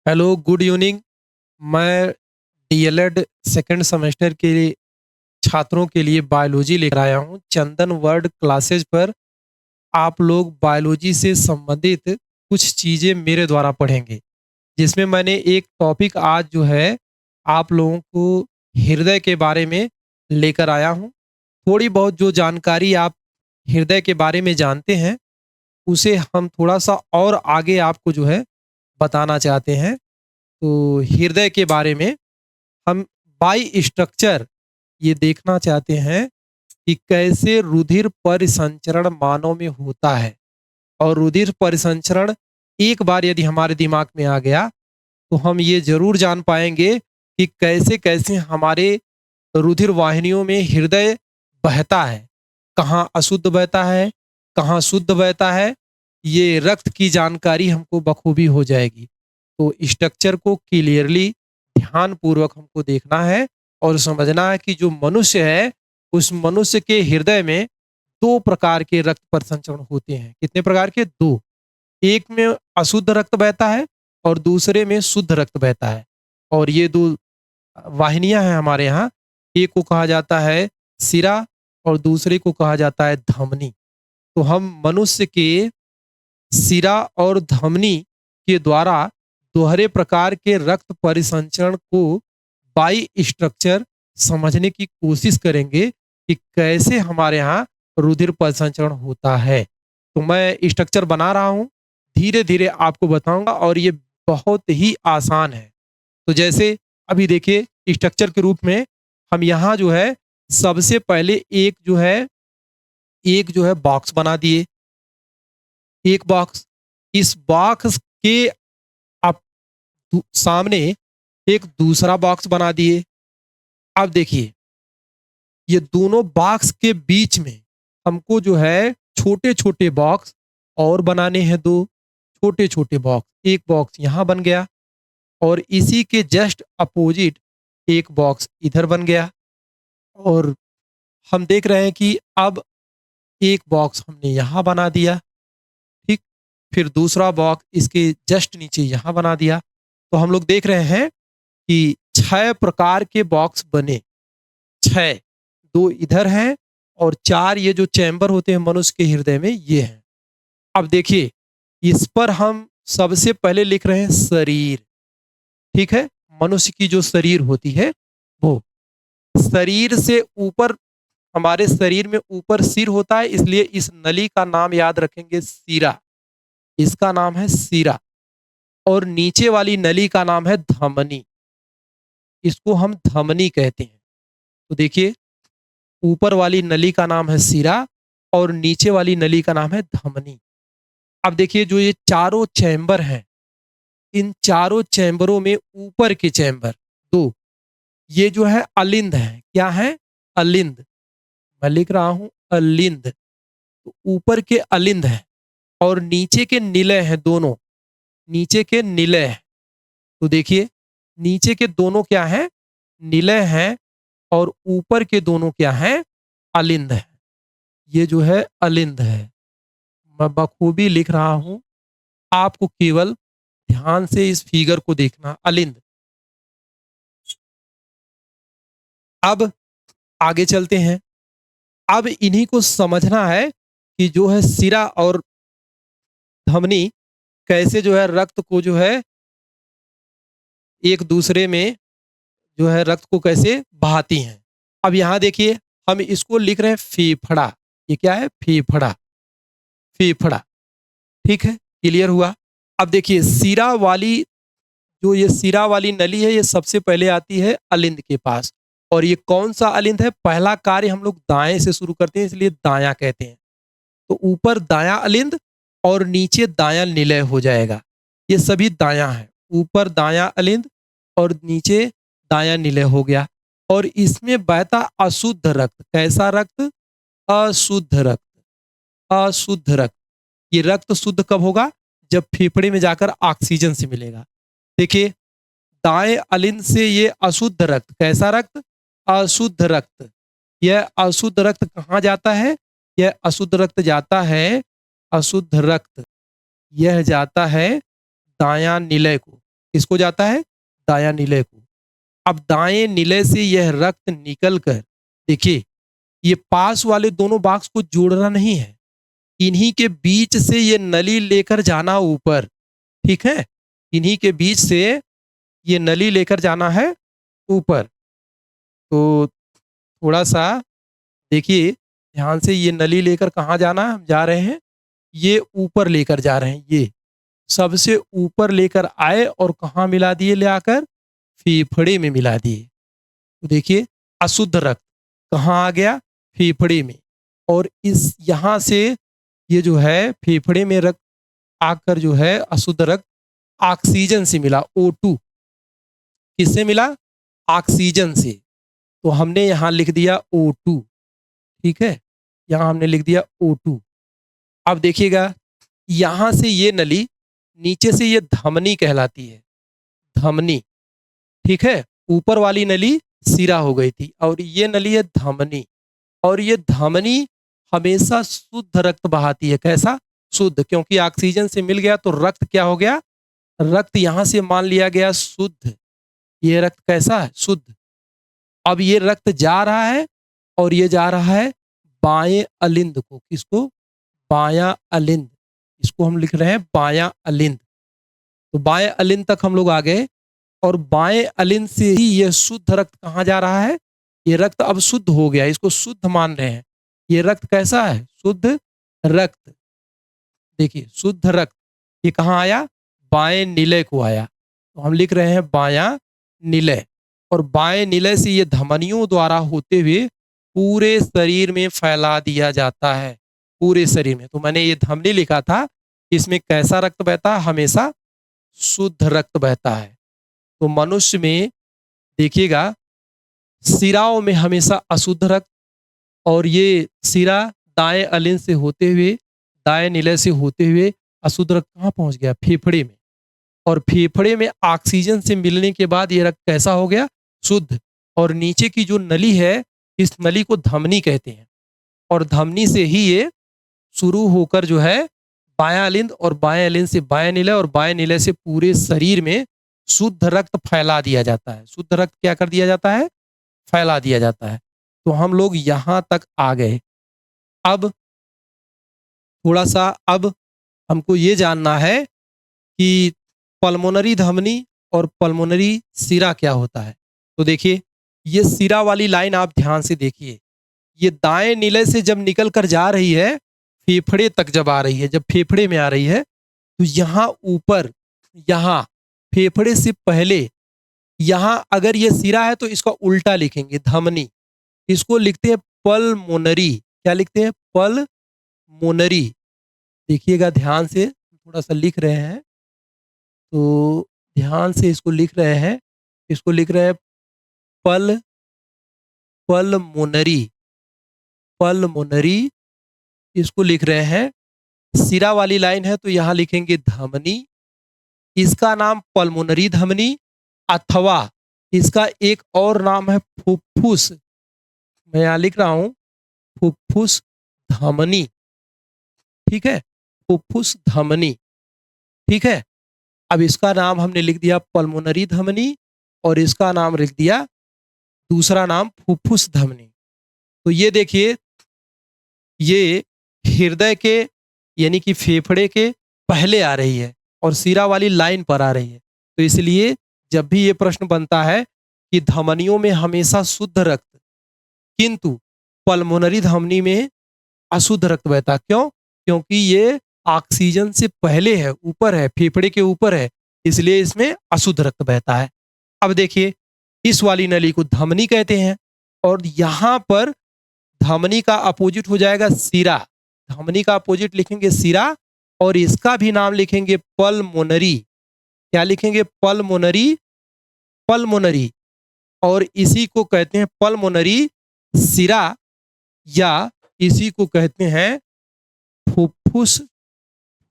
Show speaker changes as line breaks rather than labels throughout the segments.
Hello, good evening. मैं DElEd second semester के छात्रों के लिए बायोलॉजी लेकर आया हूँ। चंदन वर्ल्ड क्लासेज पर आप लोग बायोलॉजी से संबंधित कुछ चीज़ें मेरे द्वारा पढ़ेंगे, जिसमें मैंने एक टॉपिक आज जो है आप लोगों को हृदय के बारे में लेकर आया हूँ। थोड़ी बहुत जो जानकारी आप हृदय के बारे में जानते हैं, उसे हम थोड़ा-सा और आगे आपको जो है बताना चाहते हैं। तो हृदय के बारे में हम बाई स्ट्रक्चर ये देखना चाहते हैं कि कैसे रुधिर परिसंचरण मानव में होता है। और रुधिर परिसंचरण एक बार यदि हमारे दिमाग में आ गया तो हम ये जरूर जान पाएंगे कि कैसे कैसे हमारे रुधिर वाहिनियों में हृदय बहता है, कहाँ अशुद्ध बहता है, कहाँ शुद्ध बहता है। ये रक्त की जानकारी हमको बखूबी हो जाएगी। तो स्ट्रक्चर को क्लियरली ध्यान पूर्वक हमको देखना है और समझना है कि जो मनुष्य है, उस मनुष्य के हृदय में दो प्रकार के रक्त परिसंचरण होते हैं। कितने प्रकार के? दो। एक में अशुद्ध रक्त बहता है और दूसरे में शुद्ध रक्त बहता है। और ये दो वाहिनियां हैं हमारे यहाँ। एक को कहा जाता है सिरा और दूसरे को कहा जाता है धमनी। तो हम मनुष्य के सिरा और धमनी के द्वारा दोहरे प्रकार के रक्त परिसंचरण को बाई स्ट्रक्चर समझने की कोशिश करेंगे कि कैसे हमारे यहाँ रुधिर परिसंचरण होता है। तो मैं स्ट्रक्चर बना रहा हूँ, धीरे धीरे आपको बताऊंगा और ये बहुत ही आसान है। तो जैसे अभी देखिए, स्ट्रक्चर के रूप में हम यहाँ जो है सबसे पहले एक जो है बॉक्स बना दिए। एक बॉक्स, इस बॉक्स के आप सामने एक दूसरा बॉक्स बना दिए। अब देखिए, ये दोनों बॉक्स के बीच में हमको जो है छोटे छोटे बॉक्स और बनाने हैं। दो छोटे छोटे बॉक्स, एक बॉक्स यहाँ बन गया और इसी के जस्ट अपोजिट एक बॉक्स इधर बन गया। और हम देख रहे हैं कि अब एक बॉक्स हमने यहाँ बना दिया, ठीक। फिर दूसरा बॉक्स इसके जस्ट नीचे यहाँ बना दिया। तो हम लोग देख रहे हैं कि 6 प्रकार के बॉक्स बने। 6, 2 इधर हैं और 4 ये जो चैम्बर होते हैं मनुष्य के हृदय में, ये हैं। अब देखिए, इस पर हम सबसे पहले लिख रहे हैं शरीर, ठीक है। मनुष्य की जो शरीर होती है, वो शरीर से ऊपर, हमारे शरीर में ऊपर सिर होता है, इसलिए इस नली का नाम याद रखेंगे सीरा। इसका नाम है सीरा। और नीचे वाली नली का नाम है धमनी, इसको हम धमनी कहते हैं। तो देखिए, ऊपर वाली नली का नाम है सीरा और नीचे वाली नली का नाम है धमनी। अब देखिए, जो ये चारों चैम्बर हैं, इन चारों चैम्बरों में ऊपर के चैम्बर दो, ये जो है अलिंद है। क्या है? अलिंद। मैं लिख रहा हूं अलिंद। तो ऊपर के अलिंद है और नीचे के निलय हैं दोनों। नीचे के निलय है। तो देखिए, नीचे के दोनों क्या हैं? निलय हैं। और ऊपर के दोनों क्या हैं? अलिंद है। ये जो है अलिंद है। मैं बखूबी लिख रहा हूं, आपको केवल ध्यान से इस फिगर को देखना। अलिंद। अब आगे चलते हैं। अब इन्हीं को समझना है कि जो है सिरा और धमनी कैसे जो है रक्त को जो है एक दूसरे में जो है रक्त को कैसे बहाती हैं। अब यहाँ देखिए, हम इसको लिख रहे हैं फेफड़ा। ये क्या है? फेफड़ा। फेफड़ा, ठीक है। क्लियर हुआ? अब देखिए, सिरा वाली, जो ये सिरा वाली नली है, ये सबसे पहले आती है अलिंद के पास। और ये कौन सा अलिंद है? पहला कार्य हम लोग दाएं से शुरू करते हैं, इसलिए दायां कहते हैं। तो ऊपर दायां अलिंद और नीचे दायां निलय हो जाएगा। ये सभी दायां है। ऊपर दायां अलिंद और नीचे दायां निलय हो गया। और इसमें बहता अशुद्ध रक्त। कैसा रक्त? अशुद्ध रक्त। अशुद्ध रक्त। ये रक्त शुद्ध कब होगा? जब फेफड़े में जाकर ऑक्सीजन से मिलेगा। देखिए, दाएं अलिंद से ये अशुद्ध रक्त, कैसा रक्त? अशुद्ध रक्त। यह अशुद्ध रक्त कहाँ जाता है? यह अशुद्ध रक्त जाता है, अशुद्ध रक्त यह जाता है दायां निलय को। किसको जाता है? दायां निलय को। अब दाएं निलय से यह रक्त निकल कर, देखिए ये पास वाले दोनों बॉक्स को जोड़ना नहीं है, इन्हीं के बीच से ये नली लेकर जाना ऊपर, ठीक है, इन्हीं के बीच से ये नली लेकर जाना है ऊपर। तो थोड़ा सा देखिए ध्यान से, ये नली लेकर कहाँ जाना है? हम जा रहे हैं, ये ऊपर लेकर जा रहे हैं, ये सबसे ऊपर लेकर आए और कहाँ मिला दिए? ले आकर फेफड़े में मिला दिए। तो देखिए अशुद्ध रक्त कहाँ आ गया? फेफड़े में। और इस यहाँ से ये जो है फेफड़े में रक्त आकर जो है अशुद्ध रक्त ऑक्सीजन से मिला, O2। किससे मिला? ऑक्सीजन से। तो हमने यहाँ लिख दिया O2, ठीक है, यहाँ हमने लिख दिया O2। अब देखिएगा यहाँ से ये नली, नीचे से ये धमनी कहलाती है, धमनी, ठीक है, ऊपर वाली नली सिरा हो गई थी और ये नली है धमनी। और ये धमनी हमेशा शुद्ध रक्त बहाती है। कैसा? शुद्ध, क्योंकि ऑक्सीजन से मिल गया तो रक्त क्या हो गया? रक्त यहां से मान लिया गया शुद्ध। ये रक्त कैसा है? शुद्ध। अब ये रक्त जा रहा है और ये जा रहा है बाएं अलिंद को। किसको? बायां अलिंद। इसको हम लिख रहे हैं बायां अलिंद। तो बाएं अलिंद तक हम लोग आ गए और बाएं अलिंद से ही यह शुद्ध रक्त कहाँ जा रहा है? ये रक्त अब शुद्ध हो गया, इसको शुद्ध मान रहे हैं। ये रक्त कैसा है? शुद्ध रक्त। देखिए शुद्ध रक्त ये कहाँ आया? बाएं निलय को आया। तो हम लिख रहे हैं बायां निलय। और बाएं निलय से ये धमनियों द्वारा होते हुए पूरे शरीर में फैला दिया जाता है, पूरे शरीर में। तो मैंने ये धमनी लिखा था, इसमें कैसा रक्त बहता है? हमेशा शुद्ध रक्त बहता है। तो मनुष्य में देखिएगा सिराओं में हमेशा अशुद्ध रक्त, और ये सिरा दाएं अलिंद से होते हुए, दाएं निलय से होते हुए अशुद्ध रक्त कहाँ पहुंच गया? फेफड़े में। और फेफड़े में ऑक्सीजन से मिलने के बाद ये रक्त कैसा हो गया? शुद्ध। और नीचे की जो नली है, इस नली को धमनी कहते हैं। और धमनी से ही ये शुरू होकर जो है बायां अलिंद, और बाएं अलिंद से बाएं निलय, और बाएं निलय से पूरे शरीर में शुद्ध रक्त फैला दिया जाता है। शुद्ध रक्त क्या कर दिया जाता है? फैला दिया जाता है। तो हम लोग यहां तक आ गए। अब थोड़ा सा अब हमको ये जानना है कि पल्मोनरी धमनी और पल्मोनरी सिरा क्या होता है। तो देखिए ये सिरा वाली लाइन आप ध्यान से देखिए, ये दाएं निलय से जब निकल कर जा रही है, फेफड़े तक जब आ रही है, जब फेफड़े में आ रही है, तो यहाँ ऊपर, यहाँ फेफड़े से पहले, यहाँ अगर ये सिरा है तो इसका उल्टा लिखेंगे धमनी। इसको लिखते हैं पल्मोनरी। क्या लिखते हैं? पल्मोनरी। देखिएगा ध्यान से, थोड़ा सा लिख रहे हैं तो ध्यान से इसको लिख रहे हैं। इसको लिख रहे हैं पल्मोनरी, पल्मोनरी इसको लिख रहे हैं। सिरा वाली लाइन है तो यहाँ लिखेंगे धमनी। इसका नाम पल्मोनरी धमनी, अथवा इसका एक और नाम है फुफ्फुस। मैं यहाँ लिख रहा हूं फुफ्फुस धमनी, ठीक है, फुफ्फुस धमनी, ठीक है। अब इसका नाम हमने लिख दिया पल्मोनरी धमनी और इसका नाम लिख दिया दूसरा नाम फुफ्फुस धमनी। तो ये देखिए ये हृदय के यानी कि फेफड़े के पहले आ रही है और सिरा वाली लाइन पर आ रही है। तो इसलिए जब भी ये प्रश्न बनता है कि धमनियों में हमेशा शुद्ध रक्त किंतु पल्मोनरी धमनी में अशुद्ध रक्त बहता, क्यों? क्योंकि ये ऑक्सीजन से पहले है, ऊपर है, फेफड़े के ऊपर है, इसलिए इसमें अशुद्ध रक्त बहता है। अब देखिए इस वाली नली को धमनी कहते हैं और यहां पर धमनी का अपोजिट हो जाएगा सिरा। धमनी का अपोजिट लिखेंगे सिरा और इसका भी नाम लिखेंगे पल्मोनरी। क्या लिखेंगे? Pulmonary, pulmonary. और इसी को कहते हैं पल्मोनरी सिरा या इसी को कहते हैं फुफ्फुस,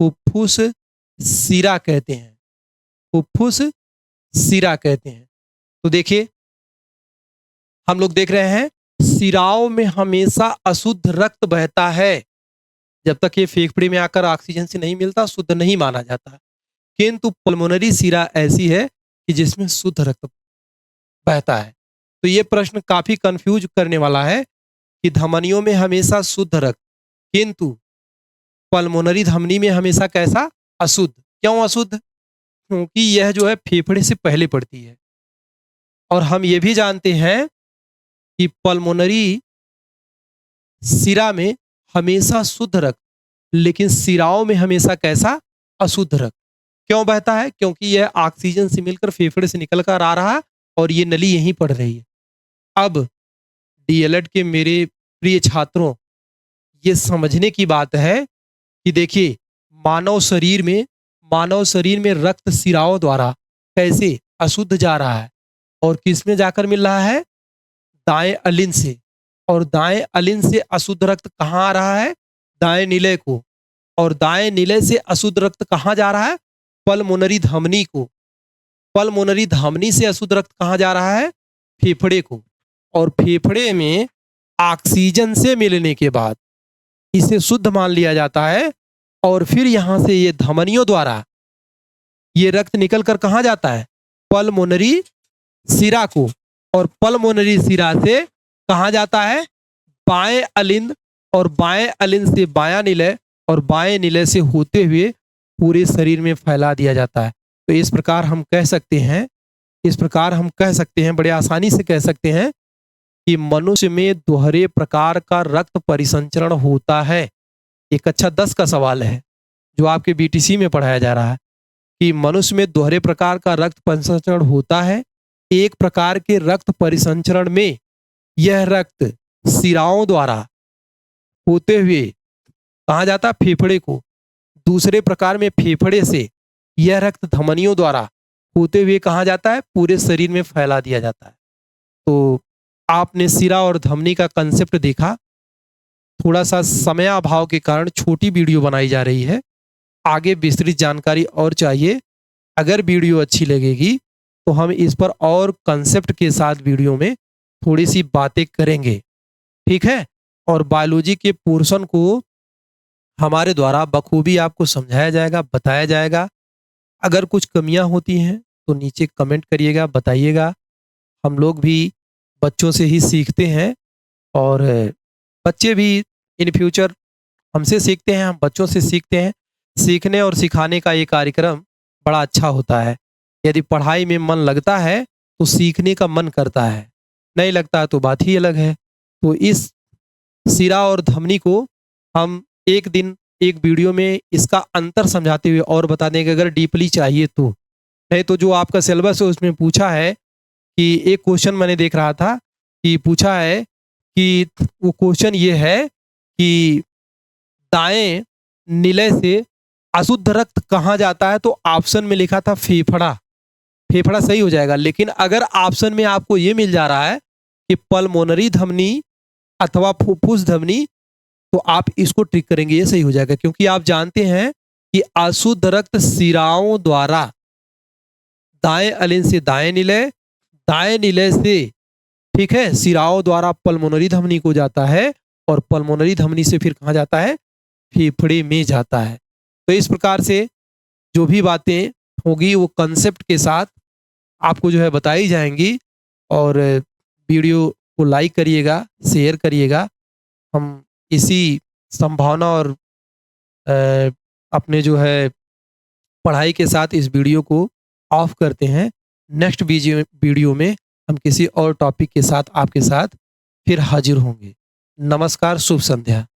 फुफ्फुस सिरा कहते हैं, फुफ्फुस सिरा कहते हैं। तो देखिए हम लोग देख रहे हैं सिराओं में हमेशा अशुद्ध रक्त बहता है। जब तक ये फेफड़े में आकर ऑक्सीजन से नहीं मिलता शुद्ध नहीं माना जाता। किंतु पल्मोनरी सिरा ऐसी है कि जिसमें शुद्ध रक्त बहता है। तो ये प्रश्न काफी कंफ्यूज करने वाला है कि धमनियों में हमेशा शुद्ध रक्त, किंतु पल्मोनरी धमनी में हमेशा कैसा? अशुद्ध। क्यों अशुद्ध? क्योंकि यह जो है फेफड़े से पहले पड़ती है। और हम ये भी जानते हैं कि पल्मोनरी सिरा में हमेशा शुद्ध रक्त, लेकिन सिराओं में हमेशा कैसा? अशुद्ध रक्त। क्यों बहता है? क्योंकि यह ऑक्सीजन से मिलकर फेफड़े से निकल कर आ रहा है और ये नली यहीं पड़ रही है। अब डीएलएड के मेरे प्रिय छात्रों, ये समझने की बात है कि देखिए, मानव शरीर में रक्त सिराओं द्वारा कैसे अशुद्ध जा रहा है और किस में जाकर मिल रहा है? दाएं अलिंद से। और दाएं अलिंद से अशुद्ध रक्त कहाँ आ रहा है? दाएं निलय को। और दाएं निलय से अशुद्ध रक्त कहाँ जा रहा है? पल्मोनरी धमनी को। पल्मोनरी धमनी से अशुद्ध रक्त कहाँ जा रहा है? फेफड़े को। और फेफड़े में ऑक्सीजन से मिलने के बाद इसे शुद्ध मान लिया जाता है और फिर यहां से ये धमनियों द्वारा ये रक्त निकल कर कहाँ जाता है? पल्मोनरी सिरा को। और पल्मोनरी सिरा से कहाँ जाता है? बाएं अलिंद। और बाएं अलिंद से बायां निलय और बाएं निलय से होते हुए पूरे शरीर में फैला दिया जाता है। तो इस प्रकार हम कह सकते हैं, बड़े आसानी से कह सकते हैं कि मनुष्य में दोहरे प्रकार का रक्त परिसंचरण होता है। एक अच्छा 10 का सवाल है जो आपके बीटीसी में पढ़ाया जा रहा है कि मनुष्य में दोहरे प्रकार का रक्त परिसंचरण होता है। एक प्रकार के रक्त परिसंचरण में यह रक्त सिराओं द्वारा होते हुए कहाँ जाता है? फेफड़े को। दूसरे प्रकार में फेफड़े से यह रक्त धमनियों द्वारा होते हुए कहाँ जाता है? पूरे शरीर में फैला दिया जाता है। तो आपने सिरा और धमनी का कंसेप्ट देखा। थोड़ा सा समय अभाव के कारण छोटी वीडियो बनाई जा रही है। आगे विस्तृत जानकारी और चाहिए, अगर वीडियो अच्छी लगेगी तो हम इस पर और कंसेप्ट के साथ वीडियो में थोड़ी सी बातें करेंगे, ठीक है? और बायोलॉजी के पोर्शन को हमारे द्वारा बखूबी आपको समझाया जाएगा, बताया जाएगा। अगर कुछ कमियां होती हैं तो नीचे कमेंट करिएगा, बताइएगा। हम लोग भी बच्चों से ही सीखते हैं और बच्चे भी इन फ्यूचर हमसे सीखते हैं, हम बच्चों से सीखते हैं। सीखने और सिखाने का ये कार्यक्रम बड़ा अच्छा होता है। यदि पढ़ाई में मन लगता है तो सीखने का मन करता है, नहीं लगता तो बात ही अलग है। तो इस सिरा और धमनी को हम एक दिन एक वीडियो में इसका अंतर समझाते हुए और बता देंगे, अगर डीपली चाहिए तो। नहीं तो जो आपका सिलेबस है उसमें पूछा है कि एक क्वेश्चन मैंने देख रहा था कि पूछा है कि वो क्वेश्चन ये है कि दाएं निलय से अशुद्ध रक्त कहाँ जाता है? तो ऑप्शन में लिखा था फेफड़ा। फेफड़ा सही हो जाएगा। लेकिन अगर ऑप्शन में आपको ये मिल जा रहा है कि पल्मोनरी धमनी अथवा फुफ्फुस धमनी, तो आप इसको ट्रिक करेंगे, ये सही हो जाएगा। क्योंकि आप जानते हैं कि अशुद्ध रक्त सिराओं द्वारा दाएं अलिंद से दाएं निलय से, ठीक है, सिराओं द्वारा पल्मोनरी धमनी को जाता है और पल्मोनरी धमनी से फिर कहाँ जाता है? फेफड़े में जाता है। तो इस प्रकार से जो भी बातें होगी वो कंसेप्ट के साथ आपको जो है बताई जाएंगी। और वीडियो को लाइक करिएगा, शेयर करिएगा। हम इसी संभावना और अपने जो है पढ़ाई के साथ इस वीडियो को ऑफ करते हैं। नेक्स्ट वीडियो में हम किसी और टॉपिक के साथ आपके साथ फिर हाजिर होंगे। नमस्कार, शुभ संध्या।